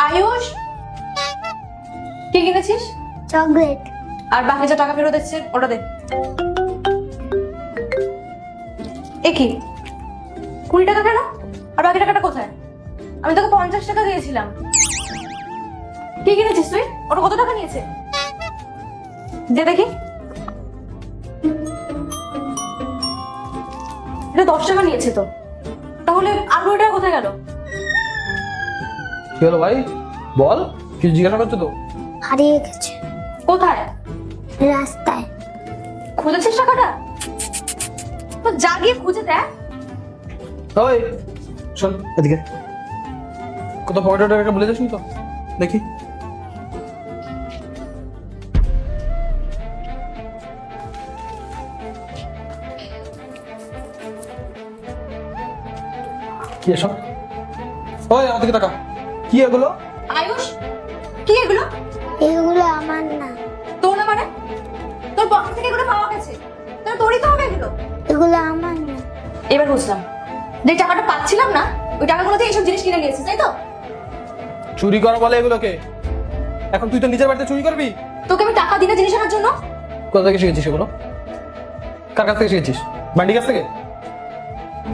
আয়ুষ, কি কিনেছিস? চকলেট। আর বাকি যা টাকা ফেরত দিচ্ছে ওটা দে। এ কি 20 টাকা কেন? আর বাকি টাকাটা কোথায়? আমি তোকে 50 টাকা দিয়েছিলাম। কি কিনেছিস তুই? ওটা কত টাকা নিয়েছে? দে দেখি। এটা 10 টাকা নিয়েছে তো। তাহলে আর 20 টাকা কোথায় গেল? কি হলো ভাই, বল, কিছু জিজ্ঞাসা করছো তো? হারিয়ে গেছে কোথায়? রাস্তায়। খুঁজেছিস টাকাটা? তো যা গিয়ে খুঁজে দেখ। ওই শোন এদিকে, কত পকেটে টাকা বলে যাসনি তো? দেখি। কি এসব? ওই আমার দিকে টাকা, কি এগুলো? আয়ুষ, কি এগুলো? এগুলো আমার না। তোর না মানে? তোর পকেট থেকে এগুলো পাওয়া গেছে, তোরই তো হবে এগুলো। এগুলো আমার না। এবার বুঝলাম, যে টাকাটা পাচ্ছিলাম না ওই টাকাগুলোতে এইসব জিনিস কিনে নিয়েছিস, তাই তো? চুরি করা বলে এগুলোকে? এখন তুই তো নিজের বাড়িতে চুরি করবি? তোকে আমি টাকা দিই না জিনিস আনার জন্য? কোথা থেকে শিখেছিস এগুলো? কার কাছ থেকে শিখেছিস? বান্ডির কাছ থেকে?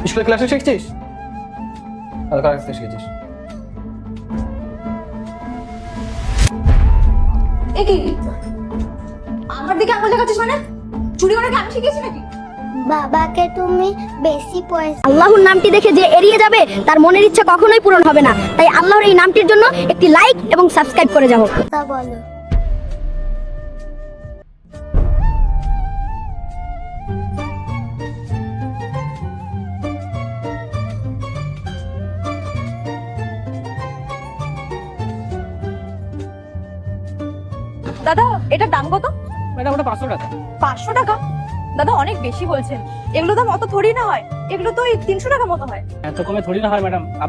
স্কুলের ক্লাসে শিখেছিস? আর কার কাছ থেকে শিখেছিস? এ কি আমার দিকে আঙুল দেখাচ্ছিস মানে? চুরি করা কি আমি শিখিয়েছি নাকি? বাবাকে তুমি বেশি পয়সা। আল্লাহর নামটি দেখে যে এড়িয়ে যাবে তার মনের ইচ্ছা কখনোই পূরণ হবে না। তাই আল্লাহর এই নামটির জন্য একটি লাইক এবং সাবস্ক্রাইব করে যাও। বলো। দাদা এটার দাম কত? ম্যাডাম ওটা 500 টাকা। 500 টাকা? দাদা অনেক বেশি বলছেন, এগুলো দাম অত থোড়ি না হয়, এগুলো তো ওই 300 টাকা মতো হয়। এত কমে থোড়ি না হয় ম্যাডাম।